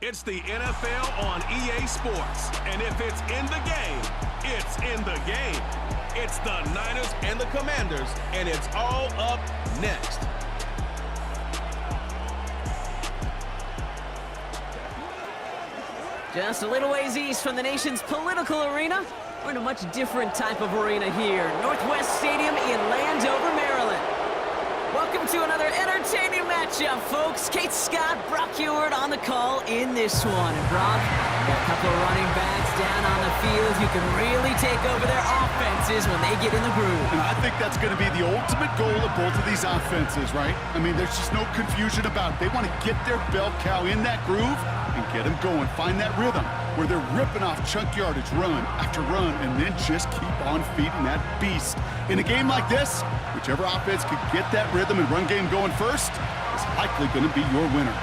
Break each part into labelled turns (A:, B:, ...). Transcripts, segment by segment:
A: It's the NFL on EA Sports. And if it's in the game, it's in the game. It's the Niners and the Commanders, and it's all up next.
B: Just a little ways east from the nation's political arena, we're in a much different type of arena here. Northwest Stadium in Landover, Maryland. Welcome to another entertaining matchup, folks. Kate Scott, Brock Ewart on the call in this one. And Brock, got a couple of running backs down on the field who can really take over their offenses when they get in the groove.
C: And I think that's going to be the ultimate goal of both of these offenses, right? I mean, there's just no confusion about it. They want to get their bell cow in that groove and get them going. Find that rhythm where they're ripping off chunk yardage run after run and then just keep on feeding that beast. In a game like this, whichever offense could get that rhythm and run game going first is likely going to be your winner.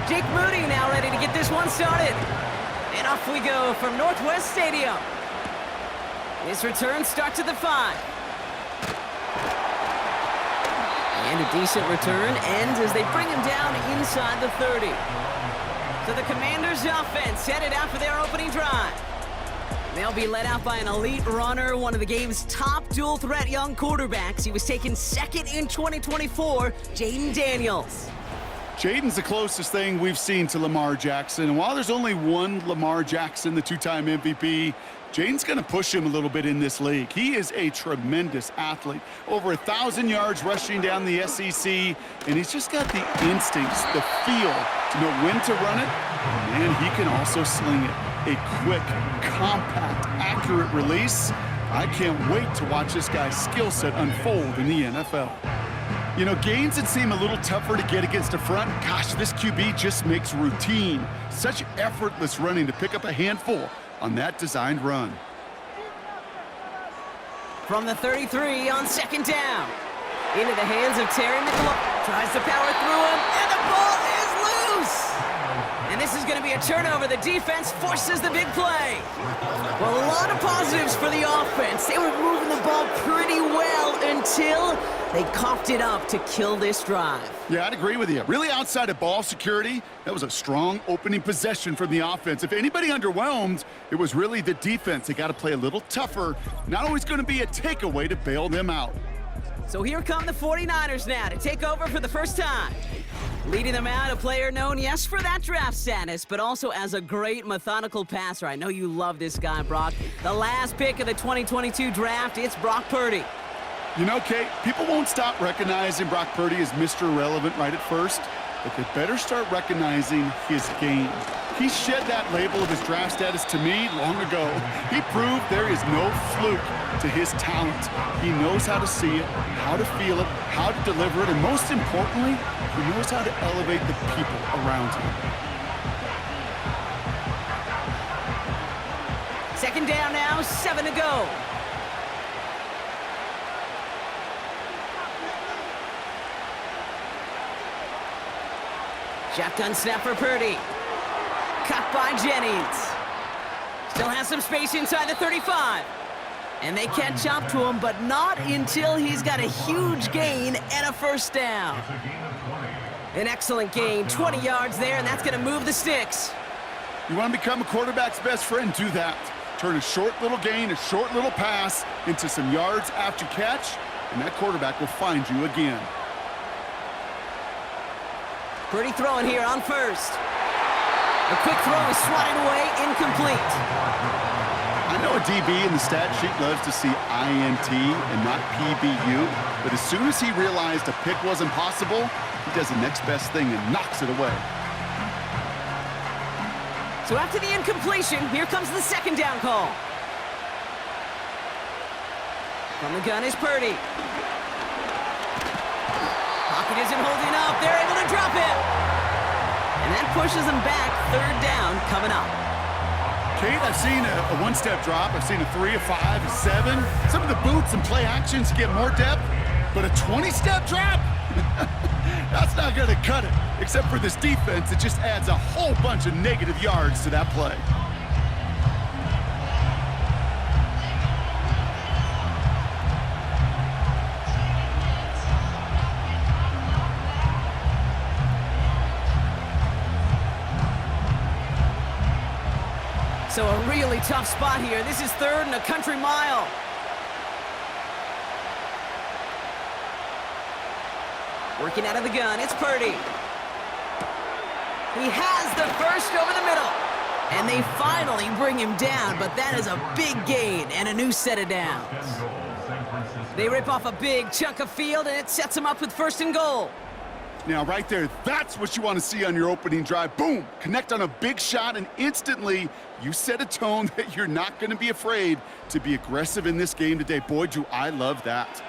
B: Jake Moody now ready to get this one started. And off we go from Northwest Stadium. This return starts at the 5. And a decent return ends as they bring him down inside the 30. So the Commanders' offense headed out for their opening drive. They'll be led out by an elite runner, one of the game's top dual-threat young quarterbacks. He was taken second in 2024, Jaden Daniels.
C: Jaden's the closest thing we've seen to Lamar Jackson. And while there's only one Lamar Jackson, the two-time MVP, Jaden's going to push him a little bit in this league. He is a tremendous athlete. Over 1,000 yards rushing down the SEC, and he's just got the instincts, the feel to know when to run it, and man, he can also sling it. A quick, compact, accurate release. I can't wait to watch this guy's skill set unfold in the NFL. You know, gains that seem a little tougher to get against the front, gosh, this QB just makes routine. Such effortless running to pick up a handful on that designed run.
B: From the 33 on second down. Into the hands of Terry McLaurin. Tries to power through him, and the ball is loose! And this is going to be a turnover. The defense forces the big play. Well, a lot of positives for the offense. They were moving the ball pretty well until they coughed it up to kill this drive.
C: Yeah, I'd agree with you. Really outside of ball security, that was a strong opening possession from the offense. If anybody underwhelmed, it was really the defense. They got to play a little tougher. Not always going to be a takeaway to bail them out.
B: So here come the 49ers now to take over for the first time. Leading them out, a player known, yes, for that draft status, but also as a great methodical passer. I know you love this guy, Brock. The last pick of the 2022 draft, it's Brock Purdy.
C: You know, Kate, people won't stop recognizing Brock Purdy as Mr. Irrelevant right at first, but they better start recognizing his game. He shed that label of his draft status to me long ago. He proved there is no fluke to his talent. He knows how to see it, how to feel it, how to deliver it, and most importantly, he knows how to elevate the people around him.
B: Second down now, 7 to go. Shotgun snap for Purdy. Cut by Jennings. Still has some space inside the 35. And they catch up to him, but not until he's got a huge gain and a first down. An excellent gain, 20 yards there, and that's going to move the sticks.
C: You want to become a quarterback's best friend, do that. Turn a short little gain, a short little pass into some yards after catch, and that quarterback will find you again.
B: Purdy throwing here on first. A quick throw is swatted away, incomplete.
C: I know a DB in the stat sheet loves to see INT and not PBU, but as soon as he realized a pick wasn't possible, he does the next best thing and knocks it away.
B: So after the incompletion, here comes the second down call. From the gun is Purdy. Pocket isn't holding up. They're able to drop it. And that pushes them back. Third down coming up.
C: Kate, I've seen a one-step drop. I've seen a 3, a 5, a 7. Some of the boots and play actions get more depth, but a 20-step drop? That's not going to cut it. Except for this defense, it just adds a whole bunch of negative yards to that play.
B: So a really tough spot here. This is third and a country mile. Working out of the gun, it's Purdy. He has the first over the middle. And they finally bring him down, but that is a big gain and a new set of downs. They rip off a big chunk of field, and it sets them up with first and goal.
C: Now, right there, that's what you want to see on your opening drive. Boom! Connect on a big shot, and instantly you set a tone that you're not going to be afraid to be aggressive in this game today. Boy, do I love that.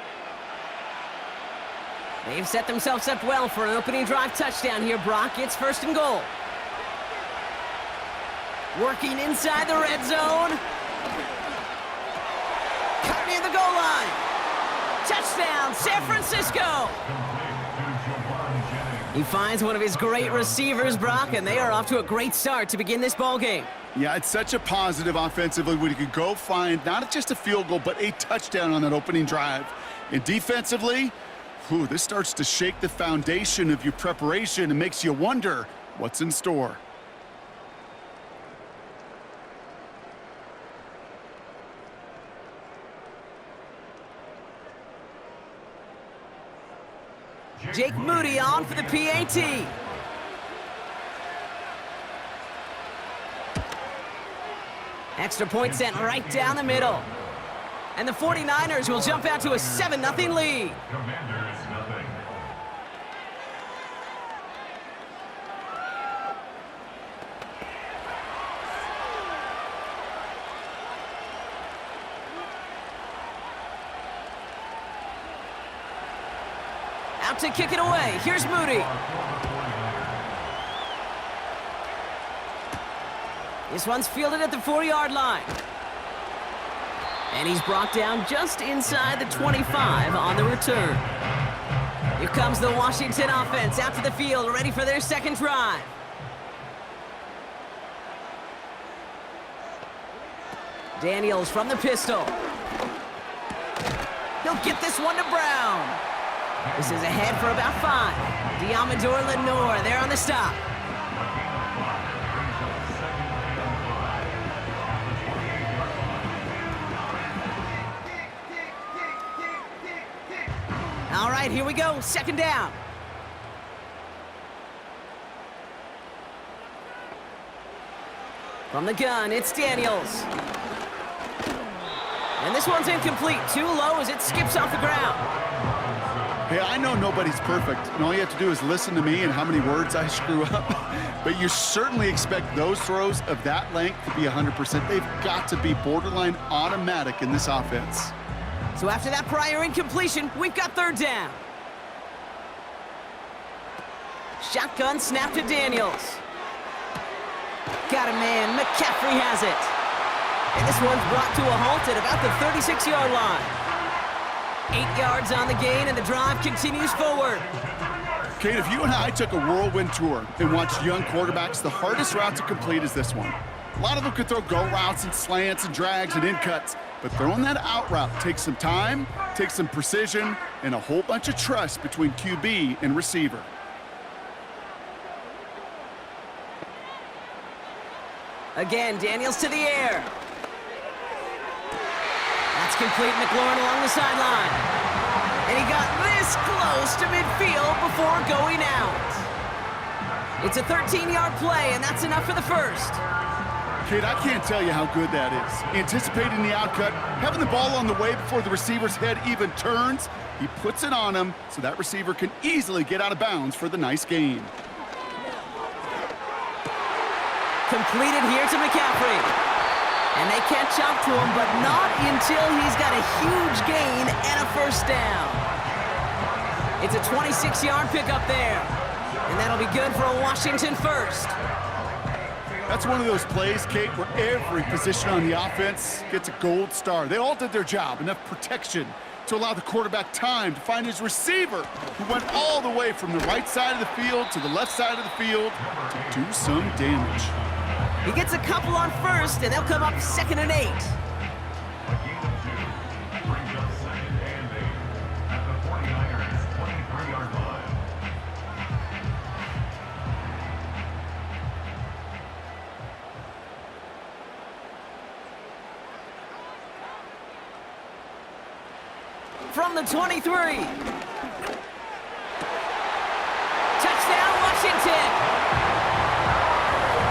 B: They've set themselves up well for an opening drive touchdown here, Brock. It's first and goal. Working inside the red zone. Cut near the goal line. Touchdown, San Francisco. He finds one of his great receivers, Brock, and they are off to a great start to begin this ball game.
C: Yeah, it's such a positive offensively when you can go find not just a field goal, but a touchdown on that opening drive. And defensively, this starts to shake the foundation of your preparation and makes you wonder what's in store.
B: Jake Moody on for the PAT. Extra point sent right down the middle. And the 49ers will jump out to a 7-0 lead.
D: Commanders, nothing.
B: Out to kick it away. Here's Moody. This one's fielded at the 4-yard line. And he's brought down just inside the 25 on the return. Here comes the Washington offense out to the field, ready for their second drive. Daniels from the pistol. He'll get this one to Brown. This is ahead for about 5. Diamador Lenore there on the stop. All right, here we go. Second down. From the gun, it's Daniels. And this one's incomplete. Too low as it skips off the ground.
C: Hey, I know nobody's perfect, and all you have to do is listen to me and how many words I screw up. But you certainly expect those throws of that length to be 100%. They've got to be borderline automatic in this offense.
B: So after that prior incompletion, we've got third down. Shotgun snap to Daniels. Got a man. McCaffrey has it. And this one's brought to a halt at about the 36-yard line. 8 yards on the gain, and the drive continues forward.
C: Kate, if you and I took a whirlwind tour and watched young quarterbacks, the hardest route to complete is this one. A lot of them could throw go routes and slants and drags and in cuts, but throwing that out route takes some time, takes some precision, and a whole bunch of trust between QB and receiver.
B: Again, Daniels to the air. That's complete. McLaurin along the sideline. And he got this close to midfield before going out. It's a 13-yard play, and that's enough for the first.
C: Kate, I can't tell you how good that is. Anticipating the outcut, having the ball on the way before the receiver's head even turns, he puts it on him so that receiver can easily get out of bounds for the nice gain.
B: Completed here to McCaffrey. And they catch up to him, but not until he's got a huge gain and a first down. It's a 26-yard pickup there. And that'll be good for a Washington first.
C: That's one of those plays, Kate, where every position on the offense gets a gold star. They all did their job, enough protection to allow the quarterback time to find his receiver, who went all the way from the right side of the field to the left side of the field to do some damage.
B: He gets a couple on first, and they'll come up 2nd and 8. from the 23. Touchdown, Washington.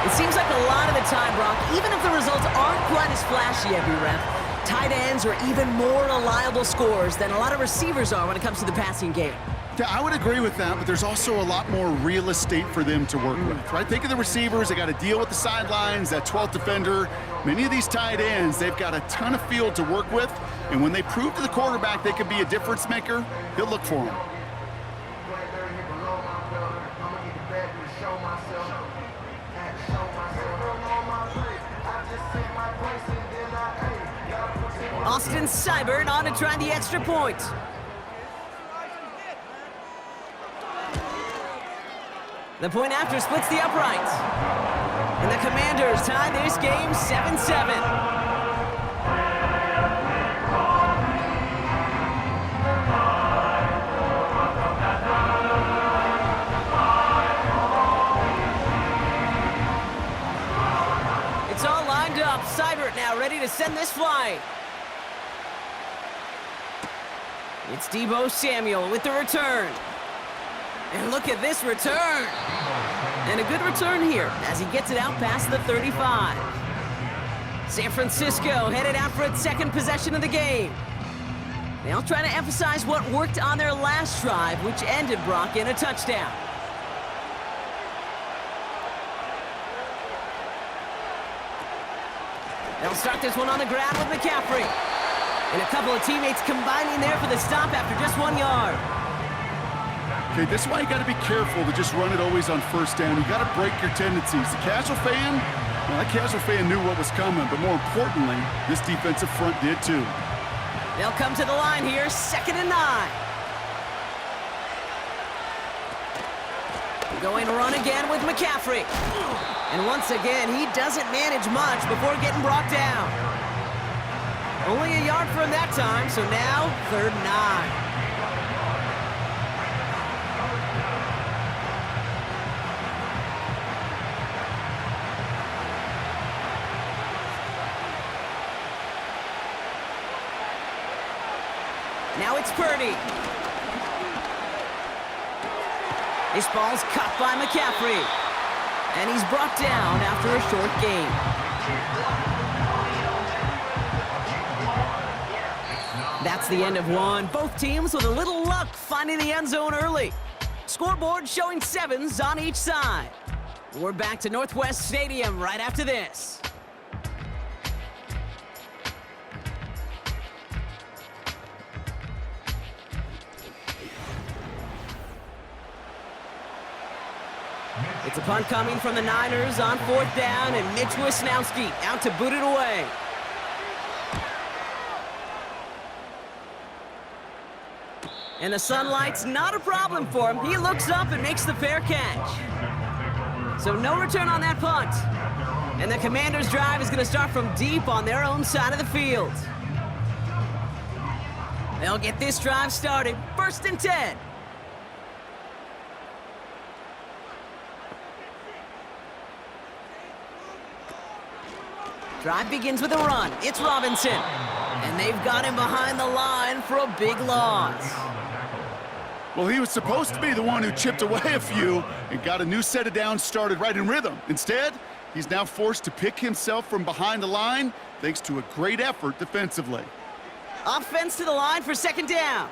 B: It seems like a lot of the time, Brock, even if the results aren't quite as flashy every rep, tight ends are even more reliable scorers than a lot of receivers are when it comes to the passing game.
C: Yeah, I would agree with that, but there's also a lot more real estate for them to work with, right? Think of the receivers. They got to deal with the sidelines, that 12th defender. Many of these tight ends, they've got a ton of field to work with, and when they prove to the quarterback they can be a difference maker, he'll look for them.
B: Austin Seibert on to try the extra point. The point after splits the uprights. And the Commanders tie this game 7-7. It's all lined up. Seibert now ready to send this flight. It's Deebo Samuel with the return. And look at this return. And a good return here as he gets it out past the 35. San Francisco headed out for its second possession of the game. They'll try to emphasize what worked on their last drive, which ended, Brock, in a touchdown. They'll start this one on the ground with McCaffrey. And a couple of teammates combining there for the stop after just 1 yard.
C: Okay, this is why you got to be careful to just run it always on first down. You got to break your tendencies. The casual fan, well, that casual fan knew what was coming, but more importantly, this defensive front did too.
B: They'll come to the line here, 2nd and 9. Going to run again with McCaffrey. And once again, he doesn't manage much before getting brought down. Only a yard for him that time, so now 3rd and 9. Now it's Purdy. This ball's caught by McCaffrey. And he's brought down after a short gain. That's the end of one. Both teams with a little luck finding the end zone early. Scoreboard showing 7s on each side. We're back to Northwest Stadium right after this. It's a punt coming from the Niners on 4th down, and Mitch Wisnowski out to boot it away. And the sunlight's not a problem for him. He looks up and makes the fair catch. So no return on that punt. And the Commanders' drive is going to start from deep on their own side of the field. They'll get this drive started. 1st and 10. Drive begins with a run. It's Robinson. And they've got him behind the line for a big loss.
C: Well, he was supposed to be the one who chipped away a few and got a new set of downs started right in rhythm. Instead, he's now forced to pick himself from behind the line thanks to a great effort defensively.
B: Offense to the line for 2nd down.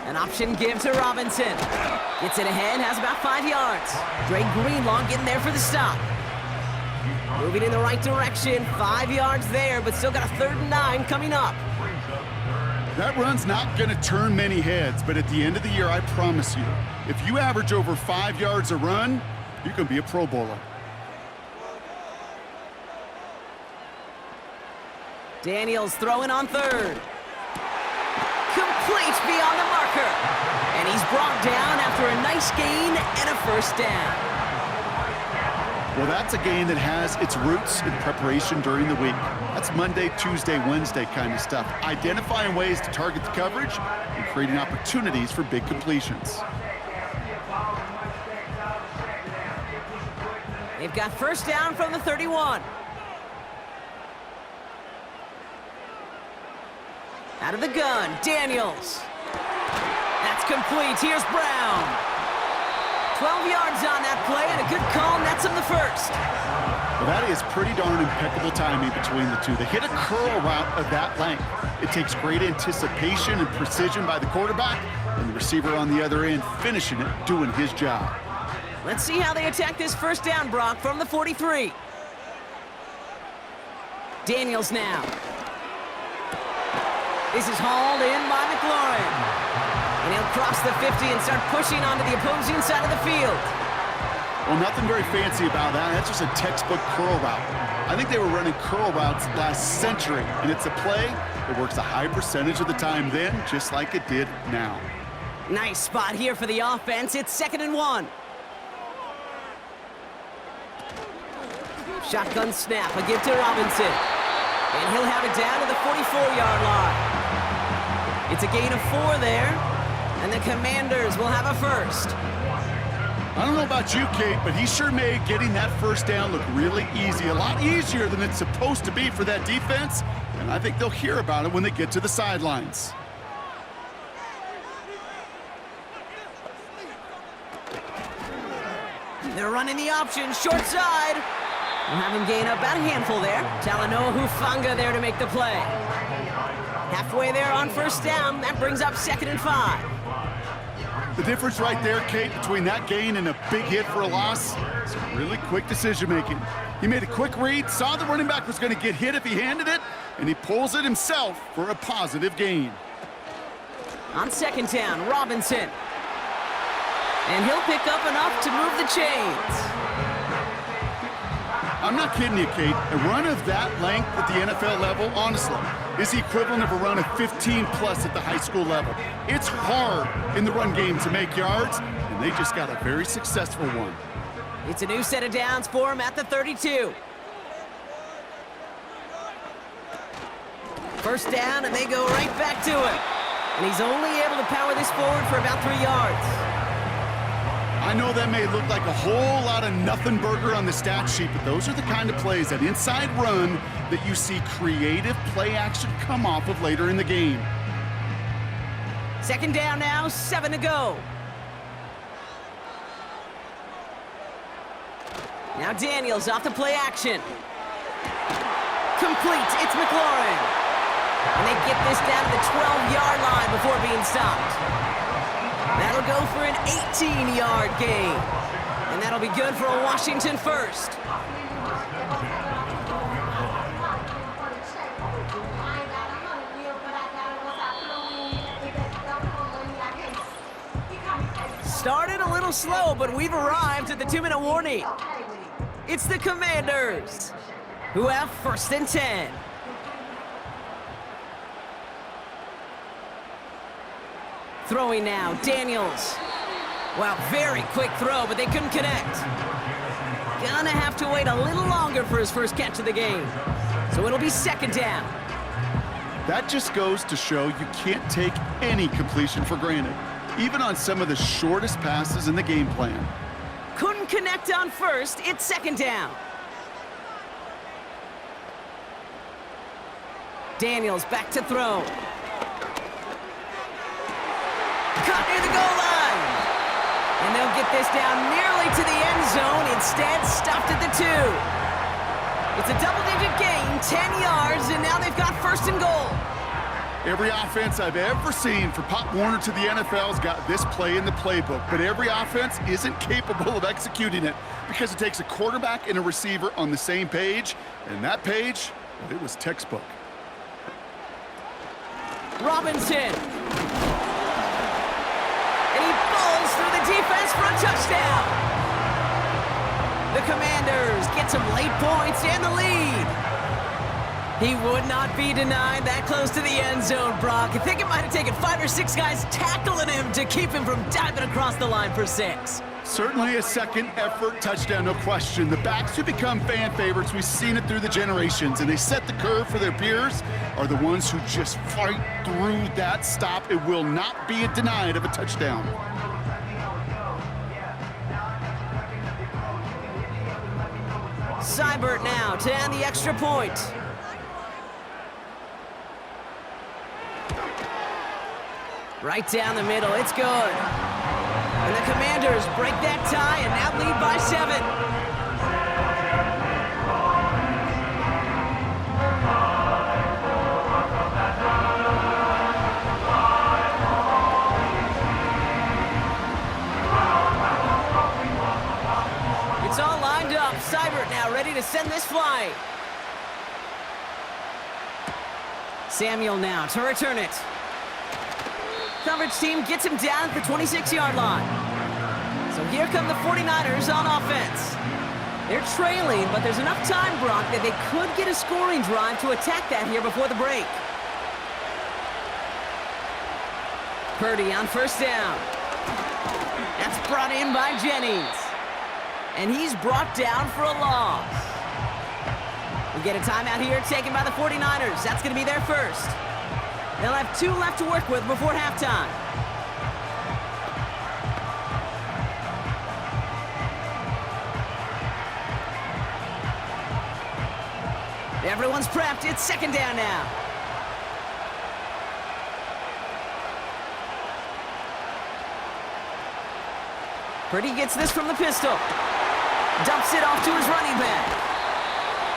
B: An option give to Robinson. Gets it ahead, has about 5 yards. Dre Greenlaw getting there for the stop. Moving in the right direction, 5 yards there, but still got a 3rd and 9 coming up.
C: That run's not going to turn many heads, but at the end of the year, I promise you, if you average over 5 yards a run, you can be a Pro Bowler.
B: Daniels throwing on 3rd. Complete beyond the marker. And he's brought down after a nice gain and a 1st down.
C: Well, that's a game that has its roots in preparation during the week. That's Monday, Tuesday, Wednesday kind of stuff. Identifying ways to target the coverage and creating opportunities for big completions.
B: They've got 1st down from the 31. Out of the gun, Daniels. That's complete. Here's Brown. 12 yards on that play, and a good call nets him the first.
C: Well, that is pretty darn impeccable timing between the two. They hit a curl route of that length. It takes great anticipation and precision by the quarterback, and the receiver on the other end finishing it, doing his job.
B: Let's see how they attack this first down, Brock, from the 43. Daniels now. This is hauled in by McLaurin. And he'll cross the 50 and start pushing onto the opposing side of the field.
C: Well, nothing very fancy about that. That's just a textbook curl route. I think they were running curl routes last century, and it's a play that works a high percentage of the time then, just like it did now.
B: Nice spot here for the offense. It's 2nd and 1. Shotgun snap, a give to Robinson. And he'll have it down to the 44-yard line. It's a gain of 4 there, and the Commanders will have a first.
C: I don't know about you, Kate, but he sure made getting that first down look really easy. A lot easier than it's supposed to be for that defense, and I think they'll hear about it when they get to the sidelines.
B: They're running the option, short side. We'll have him gain up about a handful there. Talanoa Hufanga there to make the play. Halfway there on first down. That brings up 2nd and 5.
C: The difference right there, Kate, between that gain and a big hit for a loss is really quick decision-making. He made a quick read, saw the running back was going to get hit if he handed it, and he pulls it himself for a positive gain.
B: On 2nd down, Robinson. And he'll pick up enough to move the chains.
C: I'm not kidding you, Kate. A run of that length at the NFL level, honestly, is the equivalent of a run of 15-plus at the high school level. It's hard in the run game to make yards, and they just got a very successful one.
B: It's a new set of downs for him at the 32. First down, and they go right back to him. And he's only able to power this forward for about 3 yards.
C: I know that may look like a whole lot of nothing burger on the stat sheet, but those are the kind of plays, that inside run, that you see creative play action come off of later in the game.
B: 2nd down now, 7 to go. Now Daniels off the play action. Complete, it's McLaurin. And they get this down to the 12-yard line before being stopped. That'll go for an 18-yard gain. And that'll be good for a Washington first. Started a little slow, but we've arrived at the 2-minute warning. It's the Commanders, who have 1st and 10. Throwing now, Daniels. Wow, very quick throw, but they couldn't connect. Gonna have to wait a little longer for his first catch of the game. So it'll be 2nd down.
C: That just goes to show you can't take any completion for granted, even on some of the shortest passes in the game plan.
B: Couldn't connect on first, it's 2nd down. Daniels back to throw. Caught near the goal line. And they'll get this down nearly to the end zone. Instead, stopped at the 2. It's a double-digit gain, 10 yards, and now they've got 1st and goal.
C: Every offense I've ever seen for Pop Warner to the NFL's got this play in the playbook, but every offense isn't capable of executing it because it takes a quarterback and a receiver on the same page, and that page, well, it was textbook.
B: Robinson. And he falls through the defense for a touchdown. The Commanders get some late points and the lead. He would not be denied that close to the end zone, Brock. I think it might have taken 5 or 6 guys tackling him to keep him from diving across the line for 6.
C: Certainly a second effort touchdown, no question. The backs who become fan favorites, we've seen it through the generations, and they set the curve for their peers, are the ones who just fight through that stop. It will not be denied of a touchdown.
B: Seibert now to add the extra point. Right down the middle, it's good. And the Commanders break that tie and now lead by 7. It's all lined up. Seibert now ready to send this flight. Samuel now to return it. Coverage team gets him down at the 26-yard line. So here come the 49ers on offense. They're trailing, but there's enough time, Brock, that they could get a scoring drive to attack that here before the break. Purdy on first down. That's brought in by Jennings. And he's brought down for a loss. We get a timeout here taken by the 49ers. That's going to be their first. They'll have 2 left to work with before halftime. Everyone's prepped. It's second down now. Purdy gets this from the pistol. Dumps it off to his running back.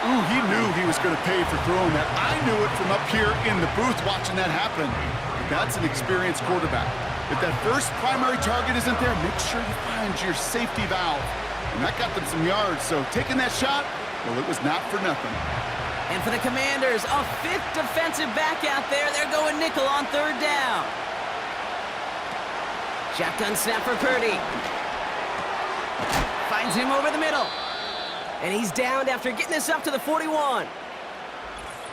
C: Ooh, he knew he was going to pay for throwing that. I knew it from up here in the booth watching that happen. But that's an experienced quarterback. If that first primary target isn't there, make sure you find your safety valve. And that got them some yards, so taking that shot, well, it was not for nothing.
B: And for the Commanders, a 5th defensive back out there. They're going nickel on third down. Shotgun snap for Purdy. Finds him over the middle. And he's downed after getting this up to the 41.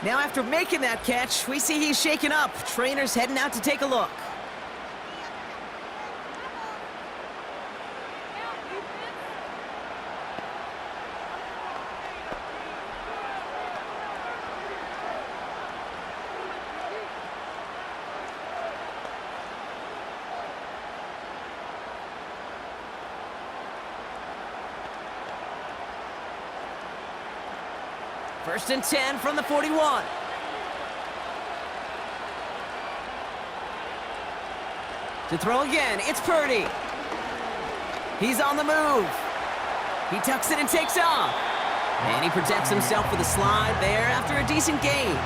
B: Now after making that catch, we see he's shaken up. Trainer's heading out to take a look. First and 10 from the 41. To throw again, it's Purdy. He's on the move. He tucks it and takes off. And he protects himself with a slide there after a decent gain.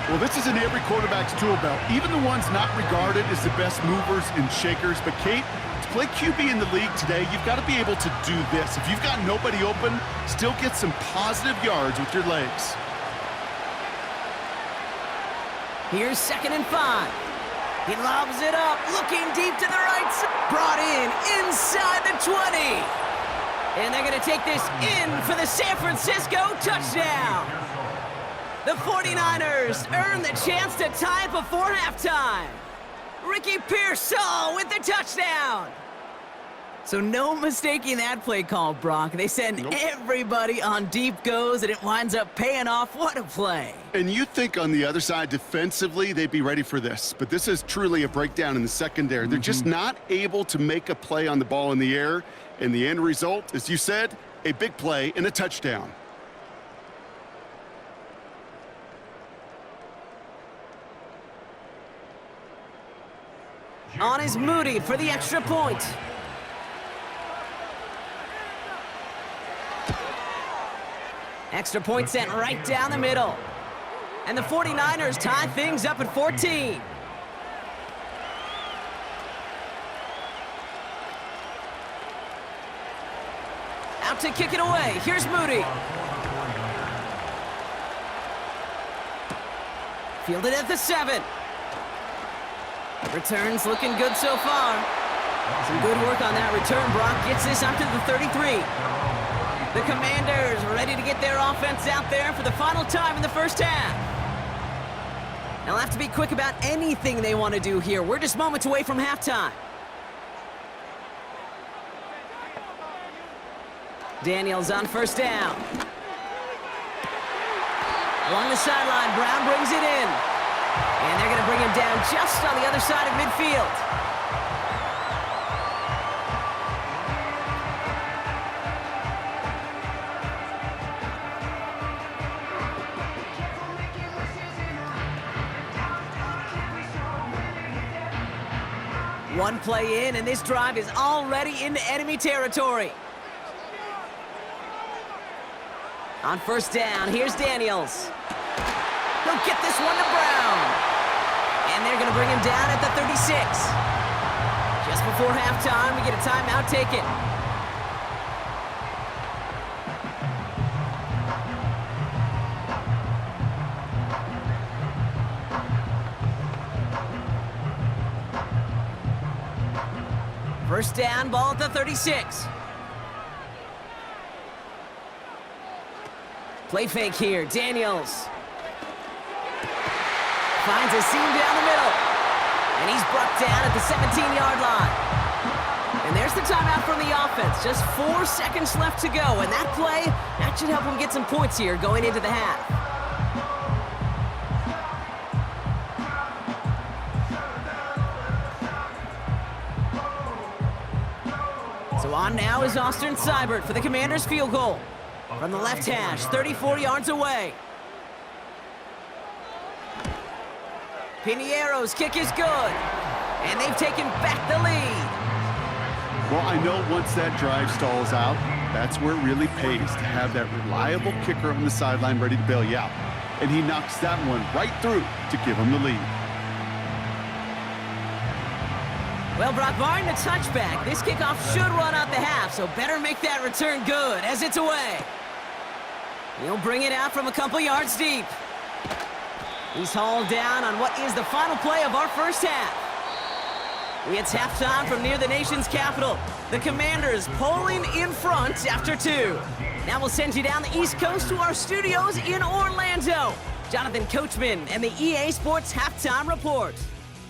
C: Well, this is in every quarterback's tool belt, even the ones not regarded as the best movers and shakers. But Kate, to play QB in the league today, you've got to be able to do this. If you've got nobody open, still get some positive yards with your legs.
B: Here's second and 5. He lobs it up, looking deep to the right side. Brought in inside the 20. And they're going to take this in for the San Francisco touchdown. The 49ers earn the chance to tie it before halftime. Ricky Pearsall with the touchdown. So no mistaking that play call, Brock. They send everybody on deep goes, and it winds up paying off. What a play.
C: And you think on the other side, defensively, they'd be ready for this. But this is truly a breakdown in the secondary. They're just not able to make a play on the ball in the air. And the end result, as you said, a big play and a touchdown.
B: On is Moody for the extra point. Extra point sent right down the middle. And the 49ers tie things up at 14. Out to kick it away. Here's Moody. Fielded at the 7. Returns looking good so far. Some good work on that return. Brock gets this up to the 33. The Commanders ready to get their offense out there for the final time in the first half. They'll have to be quick about anything they want to do here. We're just moments away from halftime. Daniels on first down. Along the sideline, Brown brings it in. And they're going to bring him down just on the other side of midfield. One play in, and this drive is already into enemy territory. On first down, here's Daniels. He'll get this one to Brown. And they're going to bring him down at the 36. Just before halftime, we get a timeout taken. First down, ball at the 36. Play fake here, Daniels. Finds a seam down the middle. And he's brought down at the 17-yard line. And there's the timeout from the offense. Just 4 seconds left to go. And that play, that should help him get some points here going into the half. So on now is Austin Seibert for the Commanders' field goal. From the left hash, 34 yards away. Piniero's kick is good. And they've taken back the lead.
C: Well, I know once that drive stalls out, that's where it really pays to have that reliable kicker on the sideline ready to bail you out. And he knocks that one right through to give him the lead.
B: Well, Brock, barring the touchback, this kickoff should run out the half, so better make that return good as it's away. He'll bring it out from a couple yards deep. He's hauled down on what is the final play of our first half. It's halftime from near the nation's capital. The Commanders pulling in front after 2. Now we'll send you down the East Coast to our studios in Orlando. Jonathan Coachman and the EA Sports Halftime Report.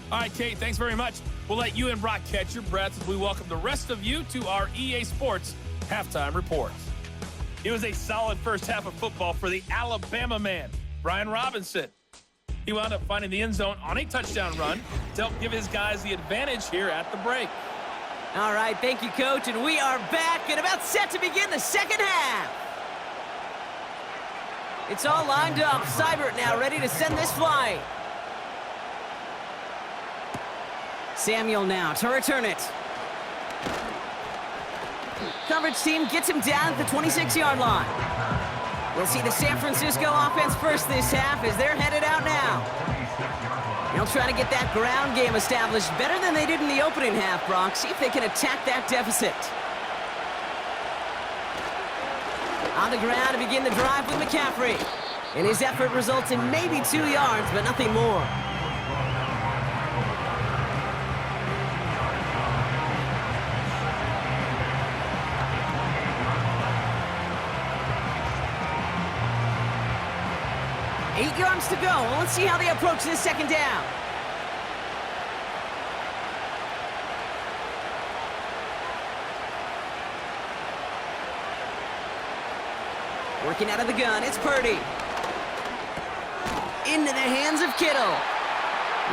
D: All right, Kate, thanks very much. We'll let you and Brock catch your breath as we welcome the rest of you to our EA Sports Halftime Report. It was a solid first half of football for the Alabama man, Brian Robinson. He wound up finding the end zone on a touchdown run to help give his guys the advantage here at the break.
B: All right, thank you, Coach, and we are back and about set to begin the second half. It's all lined up. Seibert now ready to send this flying. Samuel now to return it. Coverage team gets him down at the 26-yard line. We'll see the San Francisco offense first this half as they're headed out now. They'll try to get that ground game established better than they did in the opening half, Brock. See if they can attack that deficit. On the ground to begin the drive with McCaffrey. And his effort results in maybe 2 yards, but nothing more. Eight yards to go. Well, let's see how they approach this second down. Working out of the gun, it's Purdy. Into the hands of Kittle.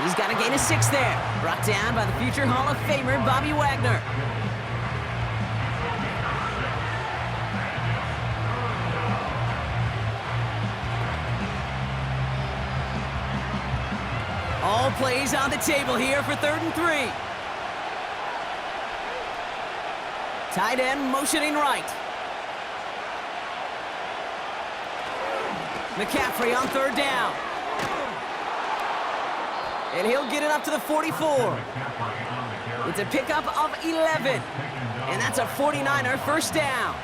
B: He's got a gain of 6 there. Brought down by the future Hall of Famer, Bobby Wagner. All plays on the table here for 3rd and 3. Tight end motioning right. McCaffrey on 3rd down. And he'll get it up to the 44. It's a pickup of 11. And that's a 49er first down.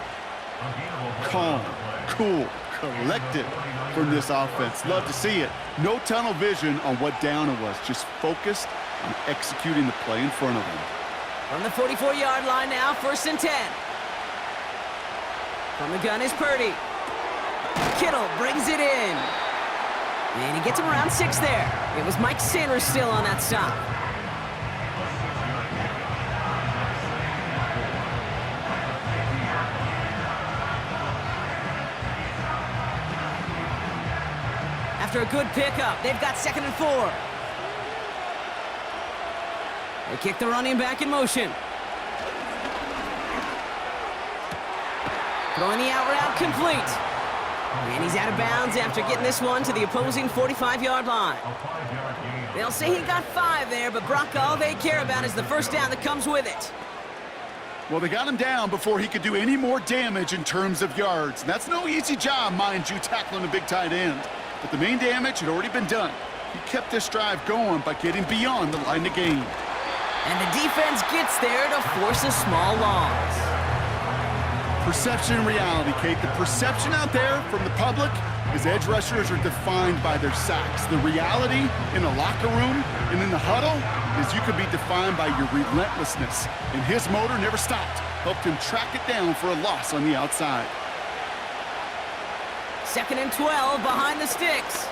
C: Calm, cool, collected from this offense. Love to see it. No tunnel vision on what down it was. Just focused on executing the play in front of them.
B: From the 44-yard line now, 1st and 10. From the gun is Purdy. Kittle brings it in. And he gets him around 6 there. It was Mike Sanders still on that stop. After a good pickup, they've got 2nd and 4. They kick the running back in motion. Throwing the out route complete. And he's out of bounds after getting this one to the opposing 45-yard line. They'll say he got 5 there, but Brock, all they care about is the first down that comes with it.
C: Well, they got him down before he could do any more damage in terms of yards. And that's no easy job, mind you, tackling a big tight end. But the main damage had already been done. He kept this drive going by getting beyond the line of gain.
B: And the defense gets there to force a small loss.
C: Perception and reality, Kate. The perception out there from the public is edge rushers are defined by their sacks. The reality in a locker room and in the huddle is you could be defined by your relentlessness. And his motor never stopped. Helped him track it down for a loss on the outside.
B: 2nd and 12 behind the sticks.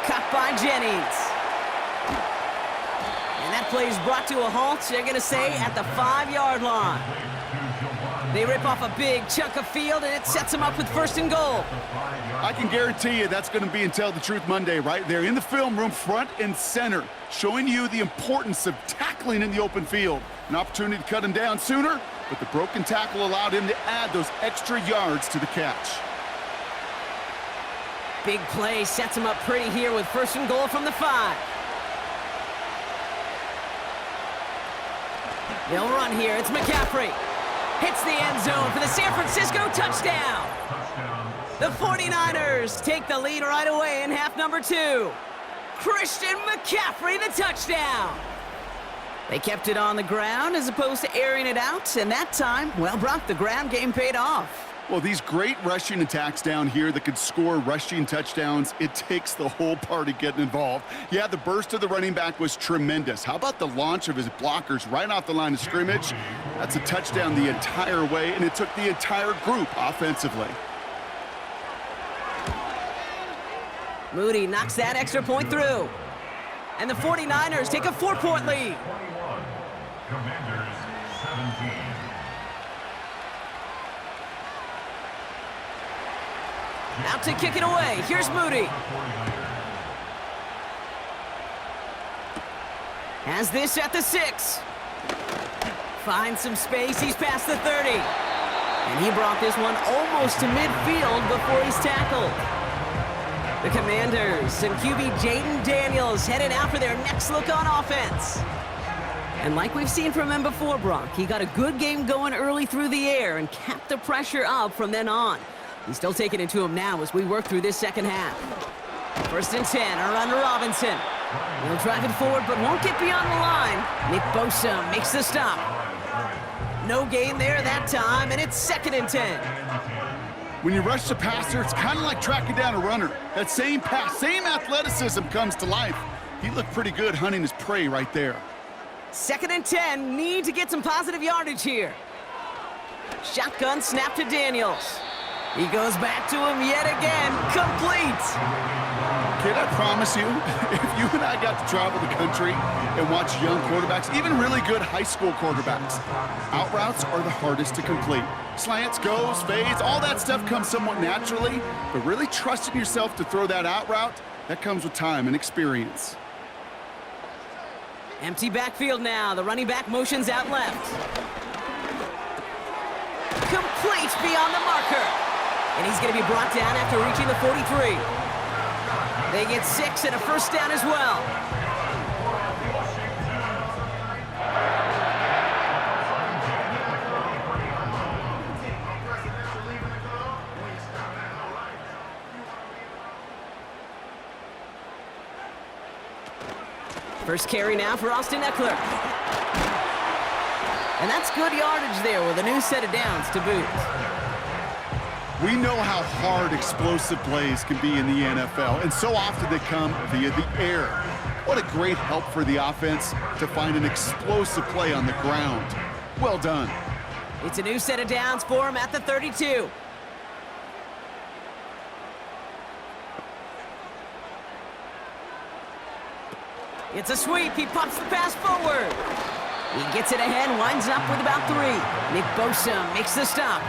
B: Cut by Jennings. And that play is brought to a halt, they're going to say, at the 5-yard line. They rip off a big chunk of field, and it sets them up with 1st and goal.
C: I can guarantee you that's going to be in Tell the Truth Monday right there in the film room, front and center, showing you the importance of tackling in the open field. An opportunity to cut him down sooner, but the broken tackle allowed him to add those extra yards to the catch.
B: Big play sets him up pretty here with 1st and goal from the 5. They'll run here. It's McCaffrey. Hits the end zone for the San Francisco touchdown. The 49ers take the lead right away in half number 2. Christian McCaffrey, the touchdown. They kept it on the ground as opposed to airing it out, and that time, well, Brock, the ground game paid off.
C: Well, these great rushing attacks down here that could score rushing touchdowns, it takes the whole party getting involved. Yeah, the burst of the running back was tremendous. How about the launch of his blockers right off the line of scrimmage? That's a touchdown the entire way, and it took the entire group offensively.
B: Moody knocks that extra point through. And the 49ers take a 4-point lead.
E: Commanders 17.
B: Out to kick it away. Here's Moody. Has this at the 6. Finds some space. He's past the 30. And he brought this one almost to midfield before he's tackled. The Commanders and QB Jaden Daniels headed out for their next look on offense. And like we've seen from him before, Brock, he got a good game going early through the air and kept the pressure up from then on. He's still taking it to him now as we work through this second half. 1st and 10, around to Robinson. He'll drive it forward, but won't get beyond the line. Nick Bosa makes the stop. No gain there that time, and it's 2nd and 10.
C: When you rush the passer, it's kind of like tracking down a runner. That same pass, same athleticism comes to life. He looked pretty good hunting his prey right there.
B: 2nd and 10, need to get some positive yardage here. Shotgun snap to Daniels. He goes back to him yet again, complete.
C: Kid, I promise you, if you and I got to travel the country and watch young quarterbacks, even really good high school quarterbacks, out routes are the hardest to complete. Slants, goes, fades, all that stuff comes somewhat naturally, but really trusting yourself to throw that out route, that comes with time and experience.
B: Empty backfield now. The running back motions out left. Complete beyond the marker. And he's going to be brought down after reaching the 43. They get 6 and a 1st down as well. First carry now for Austin Eckler. And that's good yardage there with a new set of downs to boot.
C: We know how hard explosive plays can be in the NFL, and so often they come via the air. What a great help for the offense to find an explosive play on the ground. Well done.
B: It's a new set of downs for him at the 32. It's a sweep. He pops the pass forward. He gets it ahead, winds up with about 3. Nick Bosa makes the stop.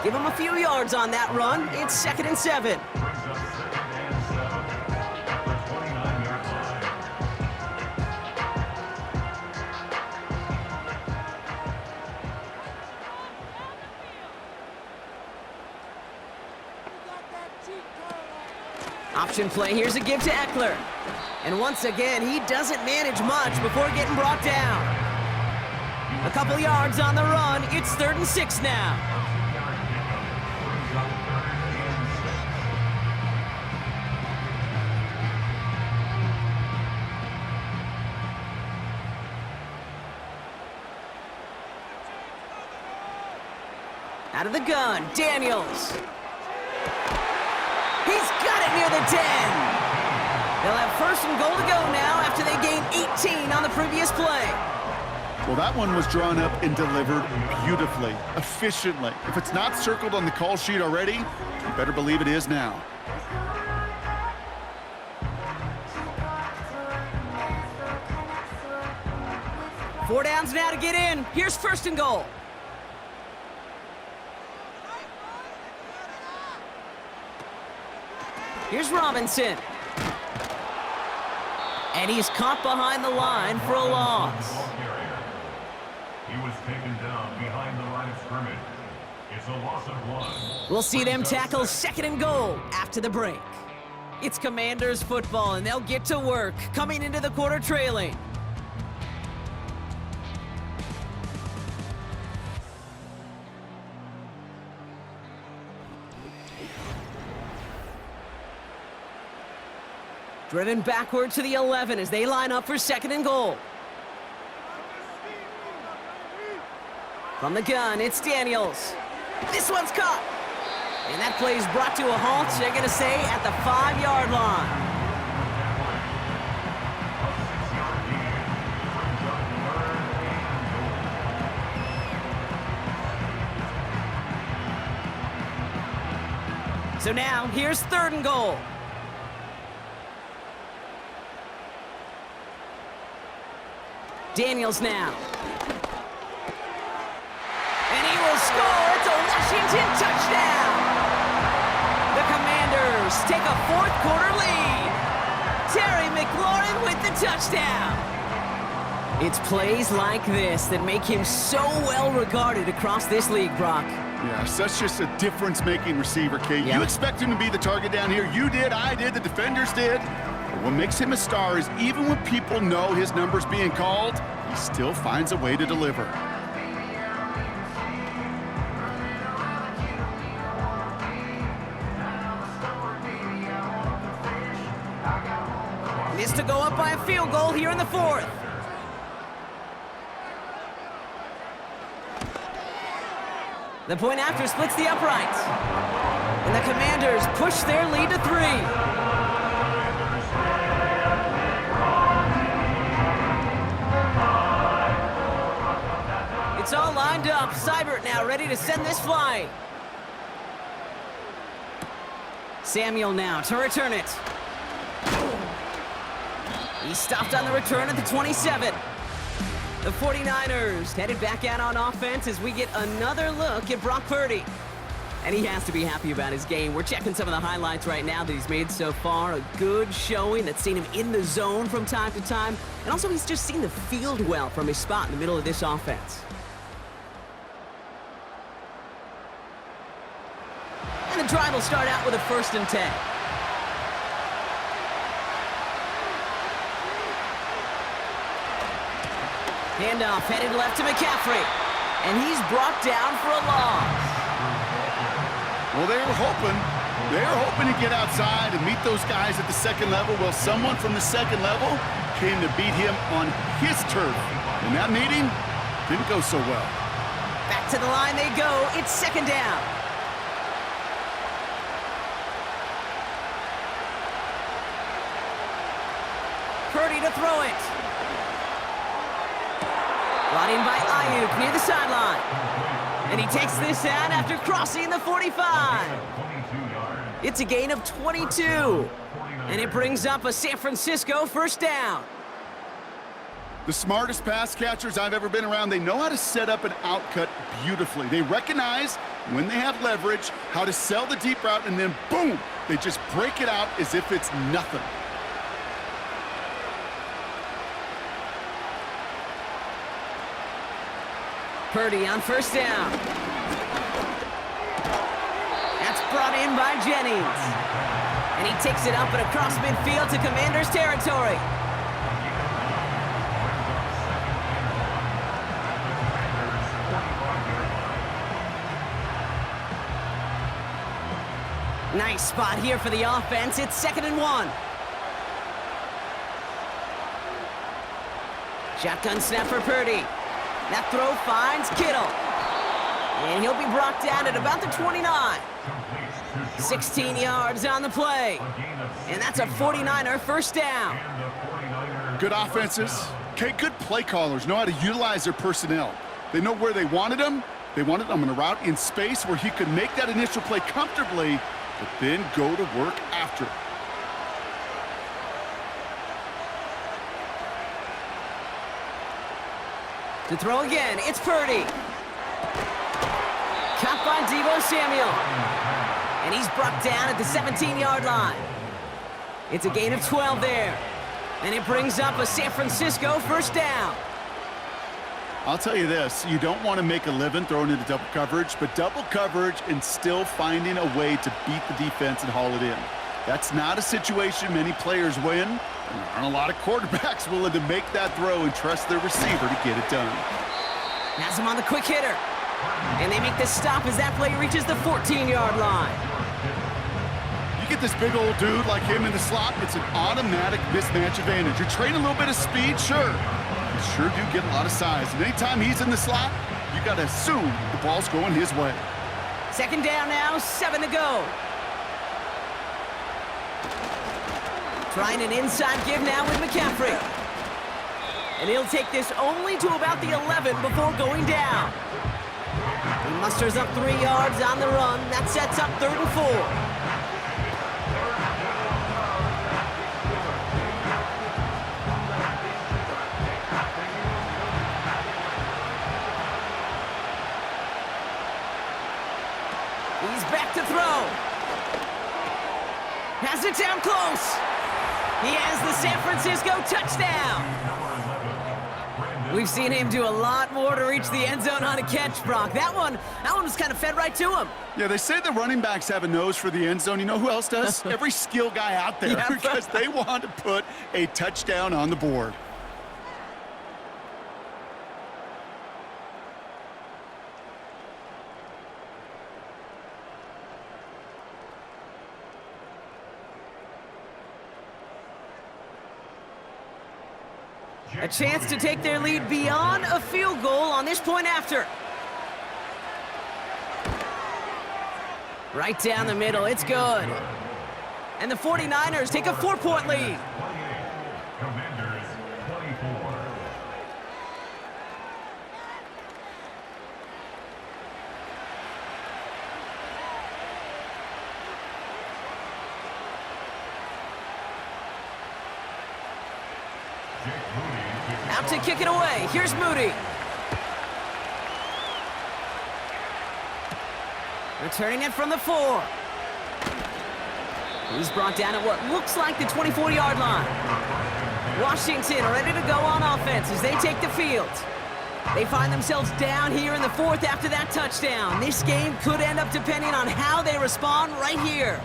B: Give him a few yards on that run. It's 2nd and 7. Option play, here's a give to Eckler. And once again, he doesn't manage much before getting brought down. A couple yards on the run, it's 3rd and 6 now. Out of the gun, Daniels. He's got it near the 10. They'll have 1st and goal to go now after they gained 18 on the previous play.
C: Well, that one was drawn up and delivered beautifully, efficiently. If it's not circled on the call sheet already, you better believe it is now.
B: Four downs now to get in. Here's 1st and goal. Here's Robinson. And he's caught behind the line for a loss.
E: He was taken down behind the line of scrimmage. It's a loss of 1.
B: We'll see them tackle 2nd and goal after the break. It's Commanders football, and they'll get to work coming into the quarter trailing. Driven backward to the 11 as they line up for 2nd and goal. From the gun, it's Daniels. This one's caught. And that play is brought to a halt, they're going to say, at the 5-yard line. So now, here's 3rd and goal. Daniels now. And he will score. It's a Washington touchdown. The Commanders take a 4th quarter lead. Terry McLaurin with the touchdown. It's plays like this that make him so well regarded across this league, Brock.
C: Yeah, such just a difference-making receiver, Kate.
B: Yeah.
C: You expect him to be the target down here. You did, I did, the defenders did. But what makes him a star is even when people know his number's being called, he still finds a way to deliver.
B: This to go up by a field goal here in the 4th. The point after splits the uprights. And the Commanders push their lead to 3. It's all lined up. Seibert now ready to send this flying. Samuel now to return it. He stopped on the return at the 27. The 49ers headed back out on offense as we get another look at Brock Purdy. And he has to be happy about his game. We're checking some of the highlights right now that he's made so far. A good showing that's seen him in the zone from time to time. And also he's just seen the field well from his spot in the middle of this offense. And the drive will start out with a 1st and 10. Handoff headed left to McCaffrey. And he's brought down for a loss.
C: Well, they were hoping to get outside and meet those guys at the 2nd level. Well, someone from the 2nd level came to beat him on his turf. And that meeting didn't go so well.
B: Back to the line they go. It's 2nd down. Purdy to throw it. Brought in by Ayuk near the sideline. And he takes this out after crossing the 45. It's a gain of 22. And it brings up a San Francisco 1st down.
C: The smartest pass catchers I've ever been around, they know how to set up an outcut beautifully. They recognize when they have leverage, how to sell the deep route, and then boom, they just break it out as if it's nothing.
B: Purdy on 1st down. That's brought in by Jennings. And he takes it up and across midfield to Commanders territory. Nice spot here for the offense. It's 2nd and 1. Shotgun snap for Purdy. That throw finds Kittle. And he'll be brought down at about the 29. 16 yards on the play. And that's a 49er first down.
C: Good offenses. Okay, good play callers know how to utilize their personnel. They know where they wanted them. They wanted them on a route in space where he could make that initial play comfortably, but then go to work after.
B: To throw again, it's Purdy. Caught by Deebo Samuel. And he's brought down at the 17-yard line. It's a gain of 12 there. And it brings up a San Francisco first down.
C: I'll tell you this, you don't want to make a living throwing into double coverage, but double coverage and still finding a way to beat the defense and haul it in. That's not a situation many players win, and there aren't a lot of quarterbacks willing to make that throw and trust their receiver to get it done.
B: Has him on the quick hitter. And they make the stop as that play reaches the 14-yard line.
C: You get this big old dude like him in the slot, it's an automatic mismatch advantage. You're trading a little bit of speed, sure. You sure do get a lot of size. And anytime he's in the slot, you got to assume the ball's going his way.
B: 2nd down now, 7 to go. Trying an inside give now with McCaffrey. And he'll take this only to about the 11 before going down. He musters up 3 yards on the run. That sets up 3rd and 4. He's back to throw. Has it down close. He has the San Francisco touchdown. We've seen him do a lot more to reach the end zone on a catch, Brock. That one was kind of fed right to him.
C: Yeah, they say the running backs have a nose for the end zone. You know who else does? Every skill guy out there, because they want to put a touchdown on the board.
B: A chance to take their lead beyond a field goal on this point after. Right down the middle, it's good. And the 49ers take a 4-point lead.
E: Commanders 24.
B: Out to kick it away. Here's Moody. Returning it from the 4. He's brought down at what looks like the 24-yard line. Washington ready to go on offense as they take the field. They find themselves down here in the 4th after that touchdown. This game could end up depending on how they respond right here.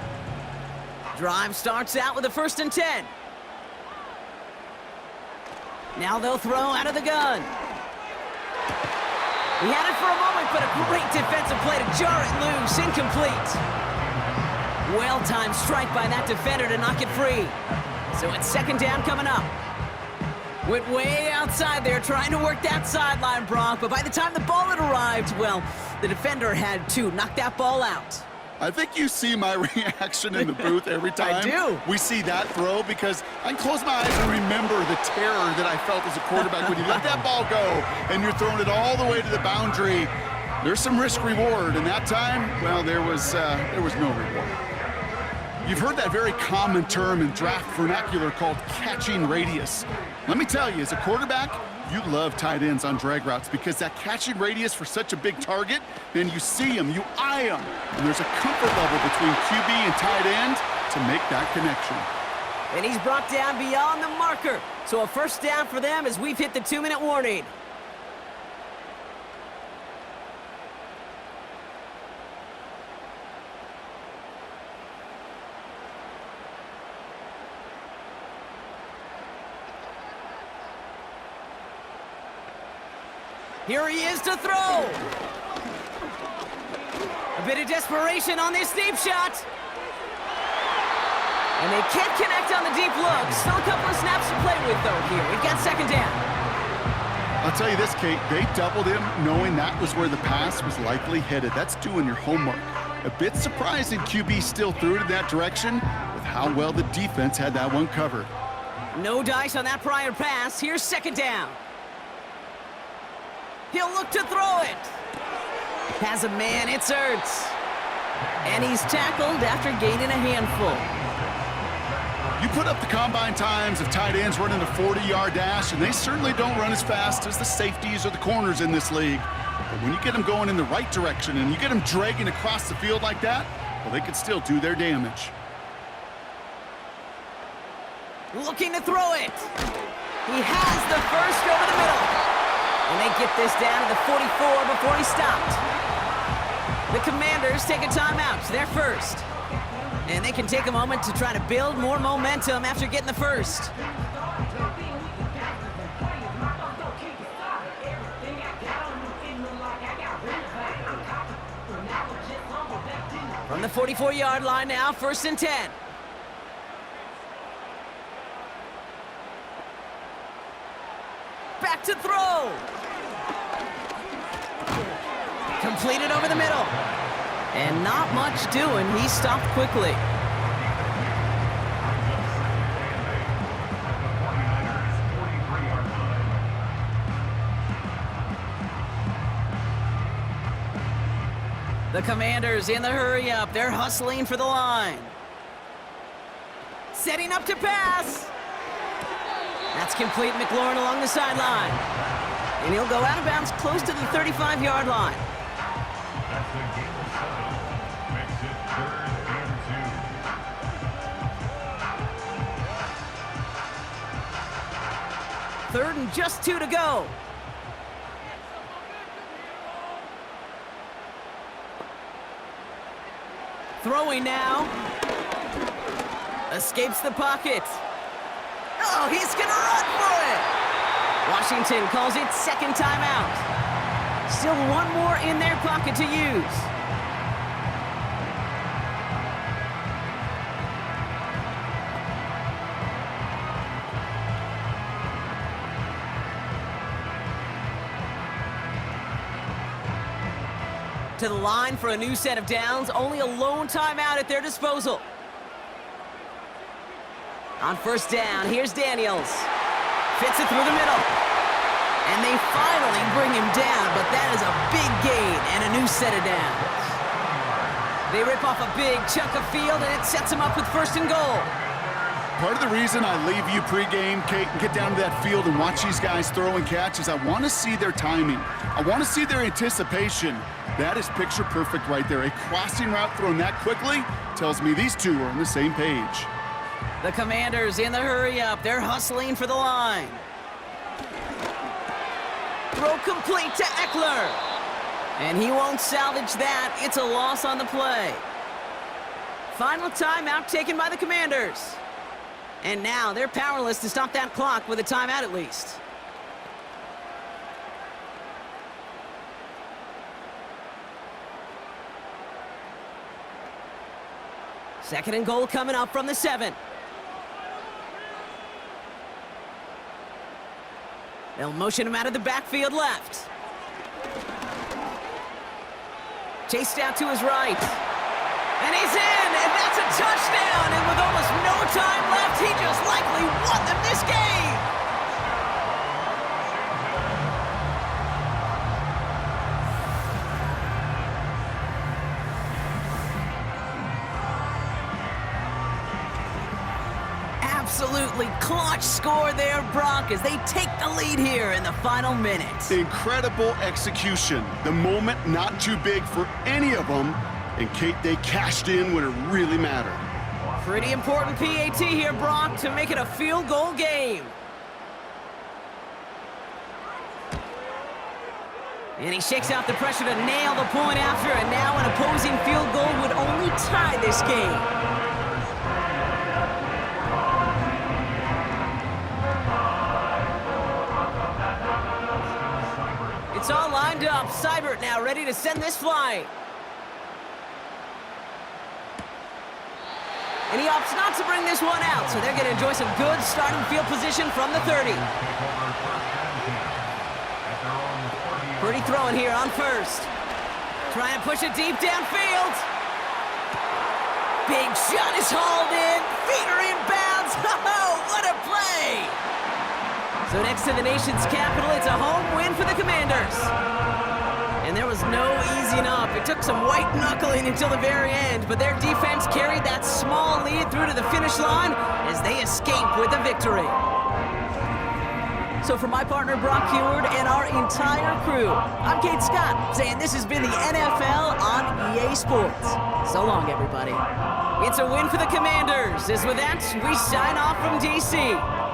B: Drive starts out with a 1st and 10. Now they'll throw out of the gun. He had it for a moment, but a great defensive play to jar it loose. Incomplete. Well-timed strike by that defender to knock it free. So it's 2nd down coming up. Went way outside there trying to work that sideline, Brock, but by the time the ball had arrived, well, the defender had to knock that ball out.
C: I think you see my reaction in the booth every time
B: I do.
C: we see that throw, because I can close my eyes and remember the terror that I felt as a quarterback when you let that ball go and you're throwing it all the way to the boundary. There's some risk reward, and that time, well, there was no reward. You've heard that very common term in draft vernacular called catching radius. Let me tell you, as a quarterback, you love tight ends on drag routes, because that catching radius for such a big target, then you see him, you eye him, and there's a comfort level between QB and tight end to make that connection.
B: And he's brought down beyond the marker. So a 1st down for them as we've hit the 2-minute warning. Here he is to throw. A bit of desperation on this deep shot. And they can't connect on the deep look. Still a couple of snaps to play with, though, here. We've got second down.
C: I'll tell you this, Kate, they doubled him knowing that was where the pass was likely headed. That's doing your homework. A bit surprising QB still threw it in that direction with how well the defense had that one covered.
B: No dice on that prior pass. Here's second down. He'll look to throw it. Has a man, it's Ertz. And he's tackled after gaining a handful.
C: You put up the combine times of tight ends running a 40-yard dash, and they certainly don't run as fast as the safeties or the corners in this league. But when you get them going in the right direction and you get them dragging across the field like that, well, they can still do their damage.
B: Looking to throw it. He has the first over the middle. And they get this down to the 44 before he stopped. The Commanders take a timeout. They're first. And they can take a moment to try to build more momentum after getting the first. From the 44-yard line now, 1st and 10. Back to throw. Completed over the middle. And not much doing. He stopped quickly. The Commanders in the hurry up. They're hustling for the line. Setting up to pass. That's complete. McLaurin along the sideline. And he'll go out of bounds close to the 35-yard line.
E: That's the game of 7. Makes it 3rd and 2.
B: 3rd and just 2 to go. Throwing now. Escapes the pocket. Oh, he's gonna run for it! Washington calls it second timeout. Still one more in their pocket to use. To the line for a new set of downs, only a lone timeout at their disposal. On 1st down, here's Daniels. Fits it through the middle. And they finally bring him down, but that is a big gain and a new set of downs. They rip off a big chunk of field, and it sets them up with 1st and goal.
C: Part of the reason I leave you pregame, Kate, and get down to that field and watch these guys throw and catch is I want to see their timing. I want to see their anticipation. That is picture perfect right there. A crossing route thrown that quickly tells me these two are on the same page.
B: The Commanders in the hurry up. They're hustling for the line. Throw complete to Eckler. And he won't salvage that. It's a loss on the play. Final timeout taken by the Commanders. And now they're powerless to stop that clock with a timeout at least. Second and goal coming up from the 7. They'll motion him out of the backfield left. Chased out to his right. And he's in, and that's a touchdown. And with almost no time left, he just likely won them this game. Absolutely clutch score there, Brock, as they take the lead here in the final minutes.
C: Incredible execution. The moment not too big for any of them. And Kate, they cashed in when it really mattered.
B: Pretty important PAT here, Brock, to make it a field goal game. And he shakes out the pressure to nail the point after, and now an opposing field goal would only tie this game. It's all Seibert now ready to send this flying. And he opts not to bring this one out, so they're going to enjoy some good starting field position from the 30. Pretty throwing here on first. Try and push it deep downfield. Big shot is hauled in. Feet are inbounds. Oh, what a play! So next to the nation's capital, it's a home win for the Commanders. And there was no easing up. It took some white knuckling until the very end, but their defense carried that small lead through to the finish line as they escape with a victory. So for my partner Brock Heward and our entire crew, I'm Kate Scott, saying this has been the NFL on EA Sports. So long, everybody. It's a win for the Commanders, as with that, we sign off from DC.